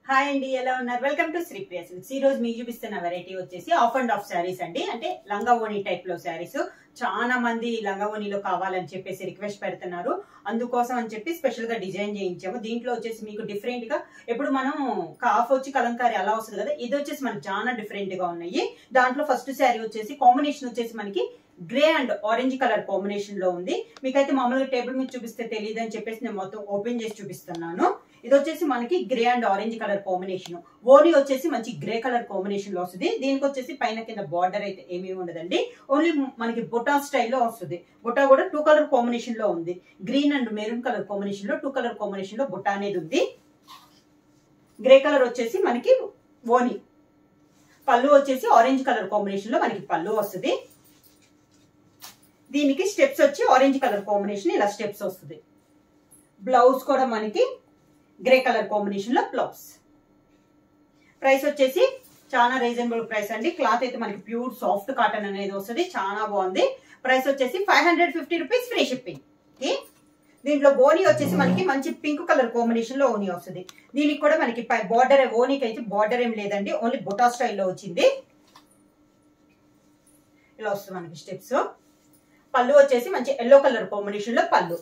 Hi అండి, ఎలా ఉన్నారు? Welcome to Sri Priya silks. ఈ రోజు మీకు చూపిస్తున్న వెరైటీ వచ్చేసి ఆఫ్ అండ్ ఆఫ్ శారీస్ అండి. అంటే లంగా ఓణి టైప్ లో శారీస్. చాలా మంది లంగా ఓణిలో కావాలని చెప్పేసి రిక్వెస్ట్ పెడుతున్నారు. అందుకోసం అని చెప్పి స్పెషల్ గా డిజైన్ చేయించాము. దీంట్లో వచ్చేసి మీకు డిఫరెంట్ గా ఎప్పుడు మనం కాఫ్ వచ్చి కలంకారీ అలా వస్తుంది కదా, ఇది వచ్చేసి మనకి చాలా డిఫరెంట్ గా ఉన్నాయి. దాంట్లో ఫస్ట్ శారీ వచ్చేసి కాంబినేషన్ వచ్చేసి మనకి grey and orange colour combination లో ఉంది. మీకైతే మామూలుగా టేబుల్ మీద చూపిస్తే తెలియదు అని చెప్పేసి నేను మొత్తం ఓపెన్ చేసి చూపిస్తున్నాను. ఇది వచ్చేసి మనకి grey and orange colour combination. ఓనీ వచ్చేసి మంచి గ్రే కలర్ కాంబినేషన్ లో వస్తుంది. దీనికి వచ్చేసి పైన కింద బార్డర్ అయితే ఏమీ ఉండదండి. ఓన్లీ మనకి బుటా స్టైల్లో వస్తుంది. బుటా కూడా 2 కలర్ కాంబినేషన్ లో ఉంది. Green and maroon colour combination లో 2 కలర్ కాంబినేషన్ లో బుటా అనేది ఉంది. గ్రే కలర్ వచ్చేసి మనకి ఓనీ. పళ్ళు వచ్చేసి ఆరెంజ్ కలర్ కాంబినేషన్ లో మనకి పళ్ళు వస్తుంది. దీనికి స్టెప్స్ వచ్చి ఆరెంజ్ కలర్ కాంబినేషన్ ఇలా స్టెప్స్ వస్తుంది. బ్లౌజ్ కూడా మనకి గ్రే కలర్ కాంబినేషన్ లో బ్లౌజ్. ప్రైస్ వచ్చేసి చాలా రీజనబుల్ ప్రైస్ అండి. క్లాత్ అయితే మనకి ప్యూర్ సాఫ్ట్ కాటన్ అనేది వస్తుంది. చాలా బాగుంది. ప్రైస్ వచ్చేసి 550 రూపీస్ ఫ్రీ షిప్పింగ్. దీంట్లో ఓనీ వచ్చేసి మనకి మంచి పింక్ కలర్ కాంబినేషన్ లో ఓనీ వస్తుంది. దీనికి కూడా మనకి బార్డర్, ఓనీకి అయితే బార్డర్ ఏం లేదండి, ఓన్లీ బుటా స్టైల్లో వచ్చింది. ఇలా వస్తుంది మనకి స్టెప్స్. పళ్ళు వచ్చేసి మంచి ఎల్లో కలర్ కాంబినేషన్ లో పళ్ళు.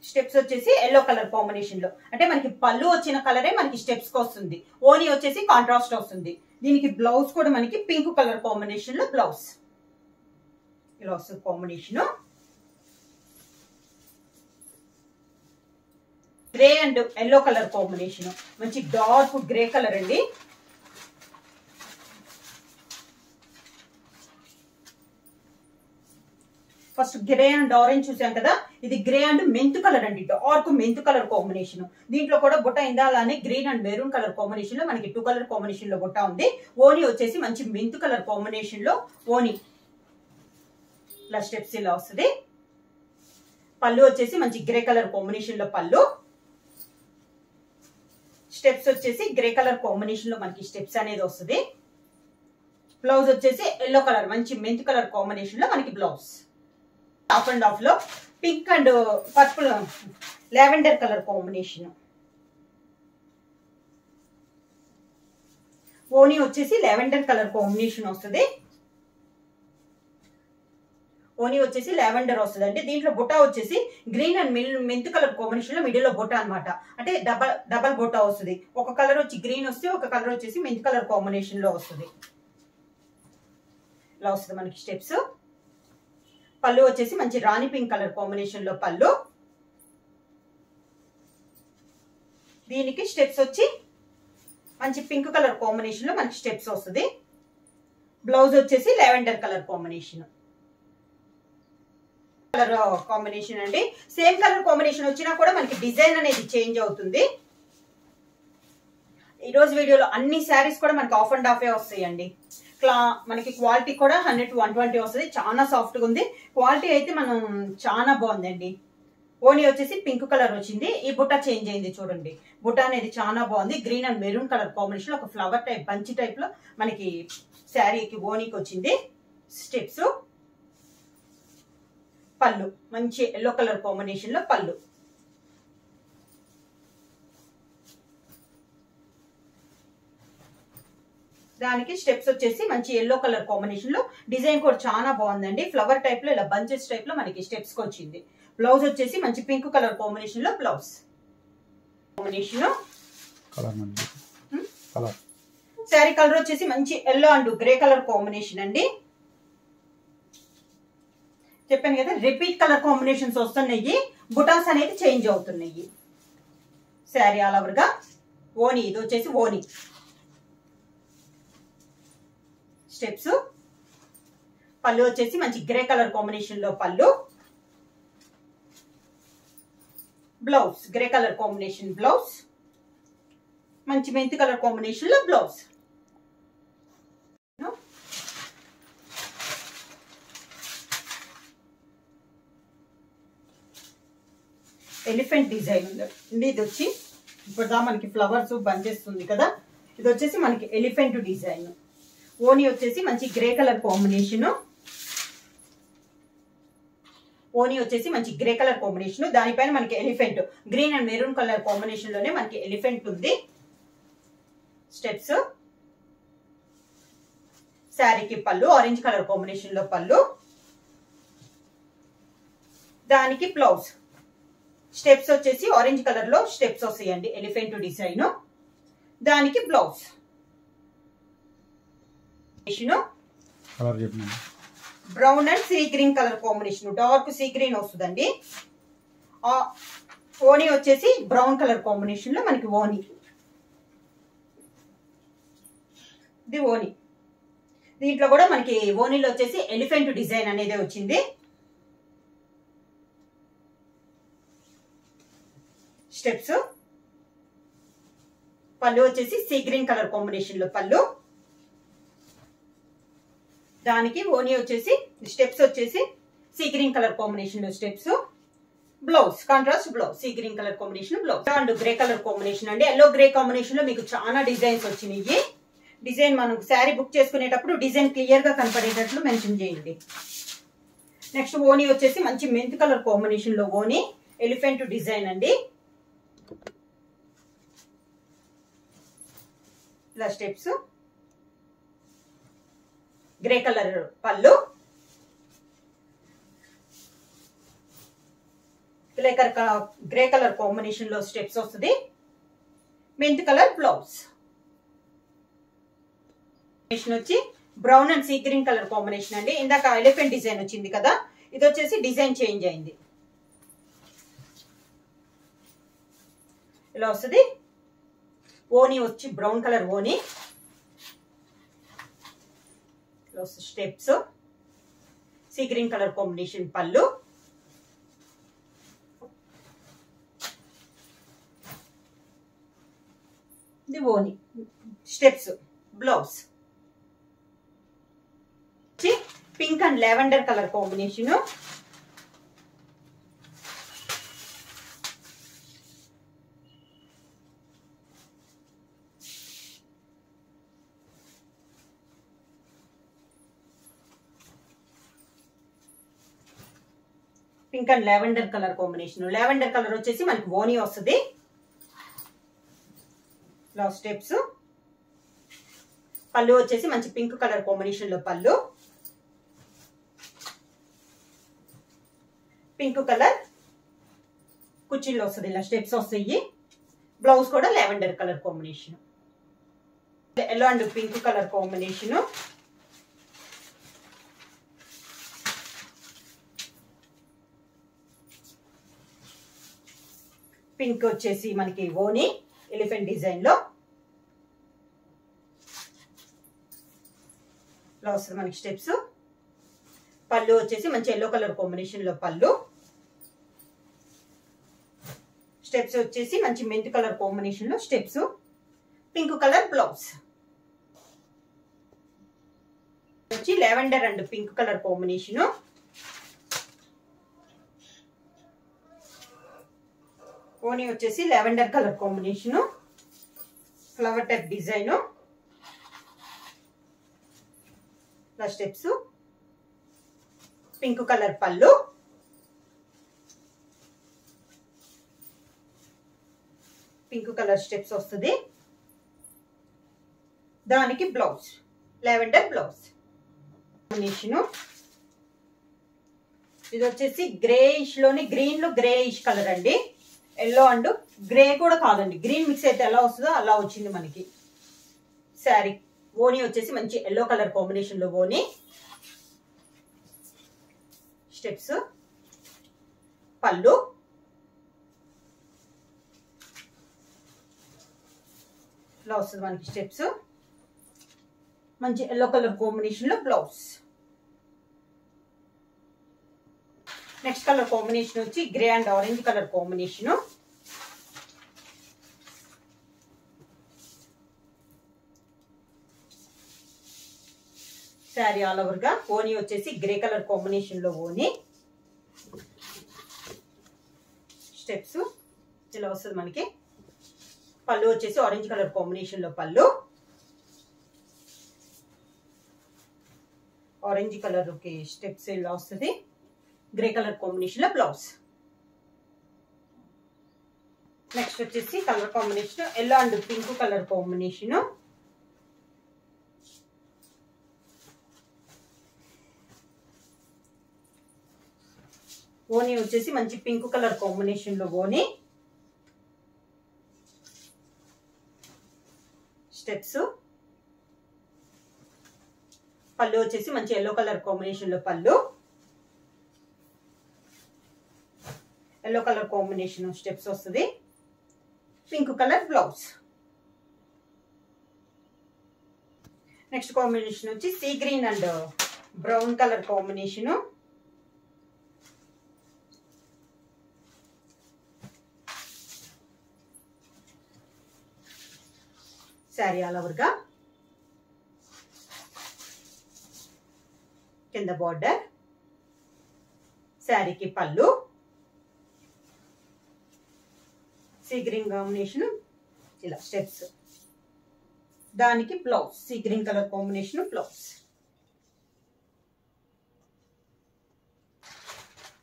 స్టెప్స్ వచ్చేసి ఎల్లో కలర్ కాంబినేషన్ లో, అంటే మనకి పళ్ళు వచ్చిన కలరే మనకి స్టెప్స్ కి వస్తుంది. ఓనీ వచ్చేసి కాంట్రాస్ట్ వస్తుంది. దీనికి బ్లౌజ్ కూడా మనకి పింక్ కలర్ కాంబినేషన్ లో బ్లౌజ్. ఇలా వస్తుంది combination. Grey and yellow colour combination, మంచి డార్క్ గ్రే కలర్ అండి. ఫస్ట్ గ్రే అండ్ ఆరెంజ్ చూసాం కదా, ఇది గ్రే అండ్ మెంతు కలర్ అండి, డార్క్ మెంతు కలర్ కాంబినేషన్. దీంట్లో కూడా బుట్ట ఇందాలానే green and maroon colour combination లో మనకి 2 కలర్ కాంబినేషన్ లో బుట్ట ఉంది. ఓనీ వచ్చేసి మంచి మెంతు కలర్ కాంబినేషన్ లో ఓనీ. ఇలా స్టెప్స్ ఇలా వస్తుంది. పళ్ళు వచ్చేసి మంచి గ్రే కలర్ కాంబినేషన్ లో పళ్ళు. స్టెప్స్ వచ్చేసి గ్రే కలర్ కాంబినేషన్ లో మనకి స్టెప్స్ అనేది వస్తుంది. బ్లౌజ్ వచ్చేసి ఎల్లో కలర్ మంచి మెంతు కలర్ కాంబినేషన్ లో మనకి బ్లౌజ్. ఆఫ్ అండ్ ఆఫ్ లో pink and purple lavender colour combination. ఓనీ వచ్చేసి లావెండర్ కలర్ కాంబినేషన్ వస్తుంది. ఓనీ వచ్చేసి లావెండర్ వస్తుంది. అంటే దీంట్లో బుటా వచ్చేసి గ్రీన్ అండ్ మెంతు కలర్ కాంబినేషన్ లో మిడిల్ లో బుటా అనమాట. అంటే డబల్ బుటా వస్తుంది. ఒక కలర్ వచ్చి గ్రీన్ వస్తే, ఒక కలర్ వచ్చేసి మెంతు కలర్ కాంబినేషన్ లో వస్తుంది. ఇలా వస్తుంది మనకి స్టెప్స్. పళ్ళు వచ్చేసి మంచి రాణి పింక్ కలర్ కాంబినేషన్ లో పళ్ళు. దీనికి స్టెప్స్ వచ్చి మంచి పింక్ కలర్ కాంబినేషన్ లో మనకి స్టెప్స్ వస్తుంది. బ్లౌజ్ వచ్చేసి lavender colour combination. Colour combination అండి. సేమ్ కలర్ కాంబినేషన్ వచ్చినా కూడా మనకి డిజైన్ అనేది చేంజ్ అవుతుంది. ఈ రోజు వీడియోలో అన్ని శారీస్ కూడా మనకి ఆఫ్ అండ్ ఆఫే వస్తాయండి. మనకి క్వాలిటీ కూడా 100 to 120 వస్తుంది. చాలా సాఫ్ట్ గా ఉంది. క్వాలిటీ అయితే మనం చాలా బాగుందండి. ఓనీ వచ్చేసి పింక్ కలర్ వచ్చింది. ఈ బుట్ట చేంజ్ అయింది చూడండి. బుట్ట అనేది చాలా బాగుంది. Green and maroon colour combination లో ఒక ఫ్లవర్ టైప్ బంచి టైప్ లో మనకి శారీకి ఓనీకి వచ్చింది. స్టెప్స్. పళ్ళు మంచి ఎల్లో కలర్ కాంబినేషన్ లో పళ్ళు. దానికి స్టెప్స్ వచ్చేసి మంచి ఎల్లో కలర్ కాంబినేషన్ లో. డిజైన్ కూడా చాలా బాగుందండి. ఫ్లవర్ టైప్ లో ఇలా బంచెస్ టైప్ లో మనకి స్టెప్స్ కి వచ్చింది. బ్లౌజ్ వచ్చేసి మంచి పింక్ కలర్ కాంబినేషన్ లో బ్లౌజ్. కాంబినేషన్ శారీ కలర్ వచ్చేసి మంచి yellow and grey colour combination అండి. చెప్పాను కదా, రిపీట్ కలర్ కాంబినేషన్స్ వస్తున్నాయి. బుటాస్ అనేది చేంజ్ అవుతున్నాయి. శారీ ఆల్ ఓవర్ గా ఓనీ. ఇది వచ్చేసి ఓనీ. స్టెప్స్. పళ్ళు వచ్చేసి మంచి గ్రే కలర్ కాంబినేషన్ లో పళ్ళు. Blouse grey colour combination blouse. మంచి మెంతి కలర్ కాంబినేషన్ లో బ్లౌజ్. ఎలిఫెంట్ డిజైన్ ఉంది. ఇది వచ్చి ఇప్పుడు మనకి ఫ్లవర్స్ బంచేస్తుంది కదా, ఇది వచ్చేసి మనకి ఎలిఫెంట్ డిజైన్. ఓనీ వచ్చేసి మంచి గ్రే కలర్ కాంబినేషన్. ఓనీ వచ్చేసి మంచి గ్రే కలర్ కాంబినేషన్, దానిపైన మనకి elephant green and maroon colour combination లోనే మనకి ఎలిఫెంట్ ఉంది. స్టెప్స్, శారీకి పళ్ళు ఆరెంజ్ కలర్ కాంబినేషన్ లో పళ్ళు, దానికి బ్లౌజ్. స్టెప్స్ వచ్చేసి ఆరెంజ్ కలర్ లో స్టెప్స్ వస్తాయండి, ఎలిఫెంట్ డిజైన్, దానికి blouse. Brown and see green colour combination, dark sea green వస్తుందండి. ఓనీ వచ్చేసి బ్రౌన్ కలర్ కాంబినేషన్ లో మనకి ఓనీ, ఇది ఓనీ. దీంట్లో కూడా మనకి ఓనీలో వచ్చేసి ఎలిఫెంట్ డిజైన్ అనేది వచ్చింది. స్టెప్స్, పళ్ళు వచ్చేసి సీ గ్రీన్ కలర్ కాంబినేషన్ లో పళ్ళు, దానికి ఓనీ వచ్చేసి స్టెప్స్ వచ్చేసి సీ గ్రీన్ కలర్ కాంబినేషన్ లో steps, blouse contrast blouse, sea green colour combination blouse and grey colour combination అండి. ఎల్లో గ్రే కాంబినేషన్ లో మీకు చాలా డిజైన్స్ వచ్చినాయి. డిజైన్ మనం శారీ బుక్ చేసుకునేటప్పుడు డిజైన్ క్లియర్ గా కనపడేటట్లు మెన్షన్ చేయండి. నెక్స్ట్ ఓనీ వచ్చేసి మంచి మెంత్ కలర్ కాంబినేషన్ లో ఓనీ, ఎలిఫెంట్ డిజైన్ అండి. ఇలా స్టెప్స్, గ్రే కలర్ పళ్ళు, గ్రే కలర్ కాంబినేషన్ లో స్టెప్స్ వస్తుంది, మెంత్ కలర్ బ్లౌజ్. వచ్చి brown and see green colour combination అండి. ఇందాక ఎలిఫెంట్ డిజైన్ వచ్చింది కదా, ఇది వచ్చేసి డిజైన్ చేంజ్ అయింది. ఇలా వస్తుంది. ఓనీ వచ్చి బ్రౌన్ కలర్ ఓనీ, steps, sea green colour combination పళ్ళు, ఇది ఓనీ, steps, blouse. Pink and lavender colour combination, pink and lavender colour combination. Lavender colour వచ్చేసి మనకి ఓనీ వస్తుంది. స్టెప్స్, పళ్ళు వచ్చేసి మంచి పింక్ కలర్ కాంబినేషన్ లో పళ్ళు, పింక్ కలర్ కుర్చీలో వస్తుంది. ఇలా స్టెప్స్ వస్తాయి. బ్లౌజ్ కూడా lavender colour combination, yellow and pink colour combination. Pink వచ్చేసి మనకి ఓనీ, ఎలిఫెంట్ డిజైన్ లో వస్తుంది మనకి స్టెప్స్. పళ్ళు వచ్చేసి మంచి ఎల్లో కలర్ కాంబినేషన్ లో పళ్ళు, స్టెప్స్ వచ్చేసి మంచి మెంత్ కలర్ కాంబినేషన్ లో స్టెప్స్, పింక్ కలర్ బ్లౌజ్. వచ్చి lavender and pink colour combination, ఓనీ వచ్చేసి lavender colour combination, flower type design, steps, pink colour పళ్ళు, పింక్ కలర్ స్టెప్స్ వస్తుంది, దానికి బ్లౌజ్ లావెండర్ బ్లౌజ్ కాంబినేషన్. ఇది వచ్చేసి గ్రేయిష్ లోని గ్రీన్ లో గ్రేయిష్ కలర్ అండి. ఎల్లో అండ్ గ్రే కూడా కాదండి, గ్రీన్ మిక్స్ అయితే ఎలా వస్తుందో అలా వచ్చింది మనకి శారీ. ఓనీ వచ్చేసి మంచి ఎల్లో కలర్ కాంబినేషన్ లో ఓనీ, స్టెప్స్, పళ్ళు, ఇలా వస్తుంది మనకి స్టెప్స్, మంచి ఎల్లో కలర్ కాంబినేషన్ లో బ్లౌజ్. నెక్స్ట్ కలర్ కాంబినేషన్ వచ్చి grey and orange colour combination. Sari all over గా ఓనీ వచ్చేసి గ్రే కలర్ కాంబినేషన్ లో ఓనీ, స్టెప్స్ ఇలా వస్తుంది మనకి. పళ్ళు వచ్చేసి ఆరెంజ్ కలర్ కాంబినేషన్ లో పళ్ళు, ఆరెంజ్ కలర్ కి స్టెప్స్ ఇలా వస్తుంది, గ్రే కలర్ కాంబినేషన్ లో బ్లౌజ్. నెక్స్ట్ వచ్చేసి colour combination yellow and pink colour combination. ఓనీ వచ్చేసి మంచి పింక్ కలర్ కాంబినేషన్ లో ఓనీ. స్టెప్స్. పళ్ళు వచ్చేసి మంచి ఎల్లో కలర్ కాంబినేషన్ లో పళ్ళు. ఎల్లో కలర్ కాంబినేషన్ స్టెప్స్ వస్తుంది. Pink colour blouse. Next combination వచ్చి sea green and brown colour combination. Sari all over గా కింద బార్డర్. శారీకి పళ్ళు. సీ గ్రీన్ కాంబినేషన్ ఇలా స్టెప్స్. దానికి blouse sea green colour combination blouse.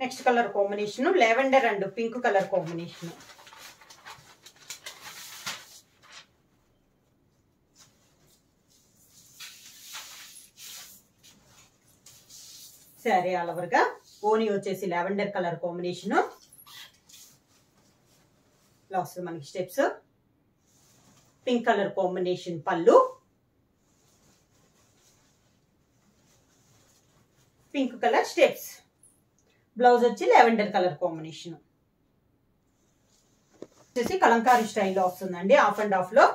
Next colour combination lavender and pink colour combination. Sari all over గా ఓనీ వచ్చేసి లావెండర్ కలర్ కాంబినేషన్. బ్లౌజ్ మనకి స్టెప్స్. పింక్ కలర్ కాంబినేషన్ పళ్ళు. Pink colour steps. బ్లౌజ్ వచ్చి lavender colour combination. వచ్చేసి కలంకారీ స్టైల్లో వస్తుందండి, half and half లో.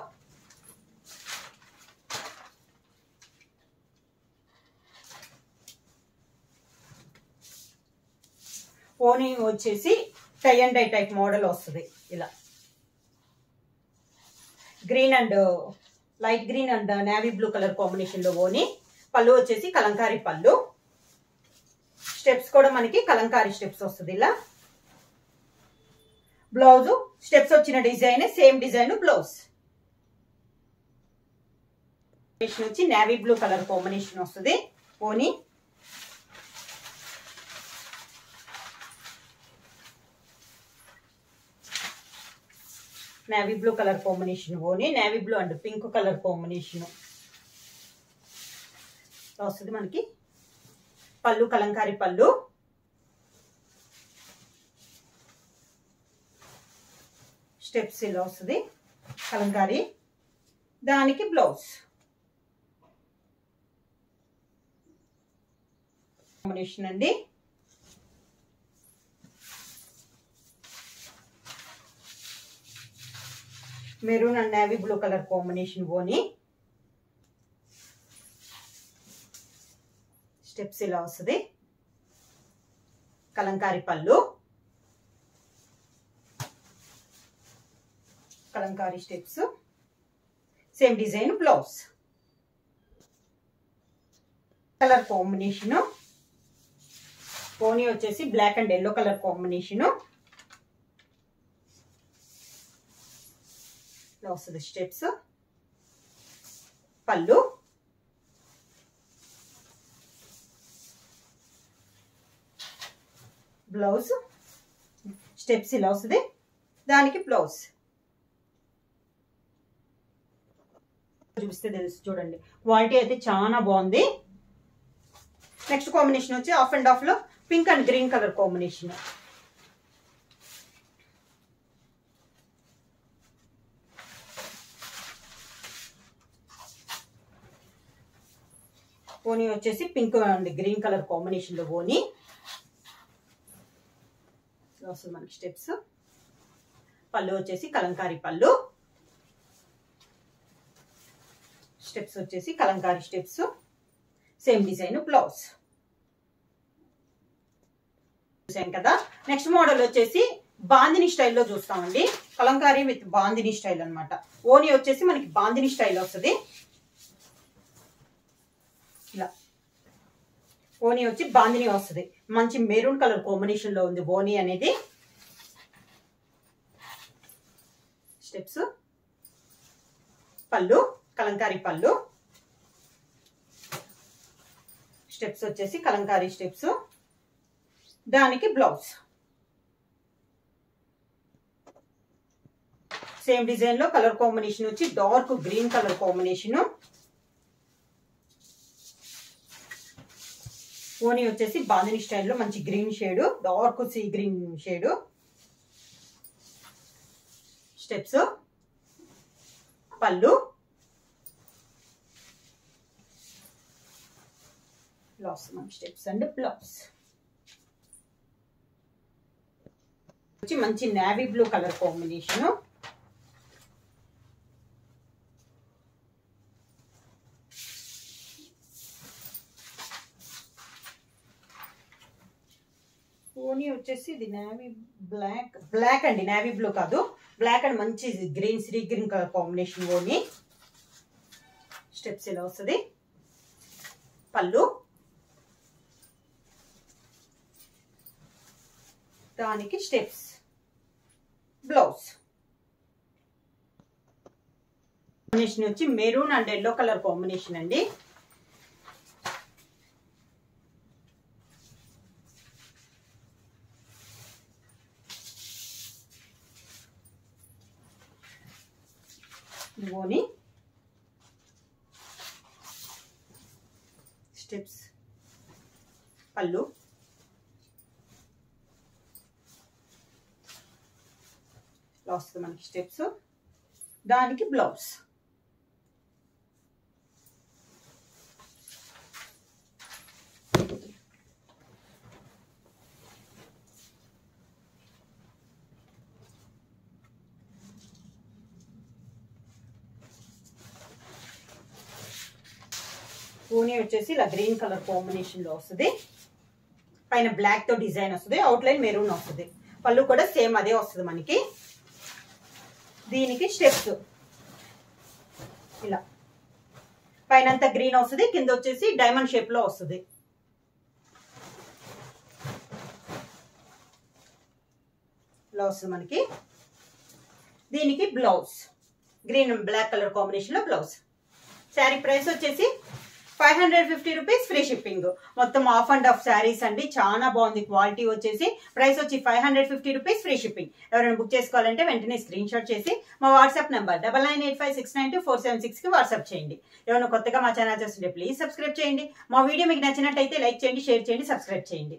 ఓనీ వచ్చేసి tie and dye type model వస్తుంది ఇలా. Green and light green and navy blue colour combination లో ఓనీ. పళ్ళు వచ్చేసి కలంకారీ పళ్ళు. స్టెప్స్ కూడా మనకి కలంకారీ స్టెప్స్ వస్తుంది ఇలా. బ్లౌజ్ స్టెప్స్ వచ్చిన డిజైన్ సేమ్ డిజైన్ బ్లౌజ్. వచ్చి నేవీ బ్లూ కలర్ కాంబినేషన్ వస్తుంది ఓనీ. నేవీ బ్లూ కలర్ కాంబినేషన్ ఓనీ. Navy blue and pink colour combination వస్తుంది మనకి. పళ్ళు కలంకారీ పళ్ళు. స్టెప్స్ ఇలా వస్తుంది కలంకారీ. దానికి బ్లౌజ్ కాంబినేషన్ అండి. Maroon and navy blue colour combination ఓనీ. స్టెప్స్ ఇలా వస్తుంది. కలంకారీ పళ్ళు. Kalamkari steps same design blouse. Colour combination ఓనీ వచ్చేసి black and yellow colour combination. వస్తుంది స్టెప్స్. పళ్ళు. బ్లౌజ్ స్టెప్స్ ఇలా వస్తుంది. దానికి బ్లౌజ్ చూపిస్తే తెలుసు చూడండి. క్వాలిటీ అయితే చాలా బాగుంది. నెక్స్ట్ కాంబినేషన్ వచ్చి హాఫ్ అండ్ హాఫ్ లో pink and green colour combination. ఓనీ వచ్చేసి pink and green colour combination లో ఓనీ వస్తుంది మనకి స్టెప్స్. పళ్ళు వచ్చేసి కలంకారీ పళ్ళు. స్టెప్స్ వచ్చేసి Kalamkari steps same design blouse. చూసాం కదా. నెక్స్ట్ మోడల్ వచ్చేసి బాందిని స్టైల్లో చూస్తామండి. కలంకారీ విత్ బాందిని స్టైల్ అన్నమాట. ఓనీ వచ్చేసి మనకి బాందిని స్టైల్ వస్తుంది ఇలా. ఓనీ వచ్చి బాందిని వస్తుంది. మంచి మెరూన్ కలర్ కాంబినేషన్ లో ఉంది ఓనీ అనేది. స్టెప్స్. పళ్ళు కలంకారీ పళ్ళు. స్టెప్స్ వచ్చేసి కలంకారీ స్టెప్స్ దానికి బ్లౌజ్ సేమ్ డిజైన్ లో కలర్ కాంబినేషన్ వచ్చి డార్క్ గ్రీన్ కలర్ కాంబినేషన్. ఓనీ వచ్చేసి బాందిని స్టైల్లో మంచి green shade, dark sea green shade. Steps, పళ్ళు, బ్లౌజ్. స్టెప్స్ అండ్ బ్లౌజ్ వచ్చి మంచి నేవీ బ్లూ కలర్ కాంబినేషన్. ఓనీ వచ్చేసి ఇది నేవీ బ్లాక్ అండి, నేవీ బ్లూ కాదు, బ్లాక్ అండ్ మంచి green sea green colour combination ఓనీ. స్టెప్స్ ఇలా వస్తుంది. పళ్ళు, దానికి స్టెప్స్, బ్లౌజ్. కాంబినేషన్ వచ్చి maroon and yellow colour combination అండి. ఓనీ, స్టెప్స్, పళ్ళు, వస్తుంది మనకి స్టెప్స్, దానికి బ్లౌజ్. ఓనీ వచ్చేసి ఇలా గ్రీన్ కలర్ కాంబినేషన్ లో వస్తుంది. పైన బ్లాక్ తో డిజైన్ వస్తుంది, అవుట్ లైన్ మెరూన్ వస్తుంది. పళ్ళు కూడా సేమ్ అదే వస్తుంది మనకి. దీనికి స్టెప్స్ ఇలా పైన అంతా గ్రీన్ వస్తుంది, కింద వచ్చేసి డైమండ్ షేప్ లో వస్తుంది. ఇలా వస్తుంది మనకి. దీనికి blouse green black colour combination లో బ్లౌజ్. శారీ ప్రైస్ వచ్చేసి 550 రూపీస్, ఫ్రీ షిప్పింగ్. మొత్తం ఆఫ్ అండ్ ఆఫ్ శారీస్ అండి, చాలా బాగుంది క్వాలిటీ వచ్చేసి. ప్రైస్ వచ్చి 550 రూపీస్, ఫ్రీ షిప్పింగ్. ఎవరైనా బుక్ చేసుకోవాలంటే వెంటనే స్క్రీన్ షాట్ చేసి మా వాట్సాప్ నెంబర్ 9985692476 కి వాట్సాప్ చేయండి. ఎవరైనా కొత్తగా మా ఛానల్ చూస్తుంటే ప్లీజ్ సబ్స్క్రైబ్ చేయండి. మా వీడియో మీకు నచ్చినట్టయితే లైక్ చేయండి, షేర్ చేయండి, సబ్స్క్రైబ్ చేయండి.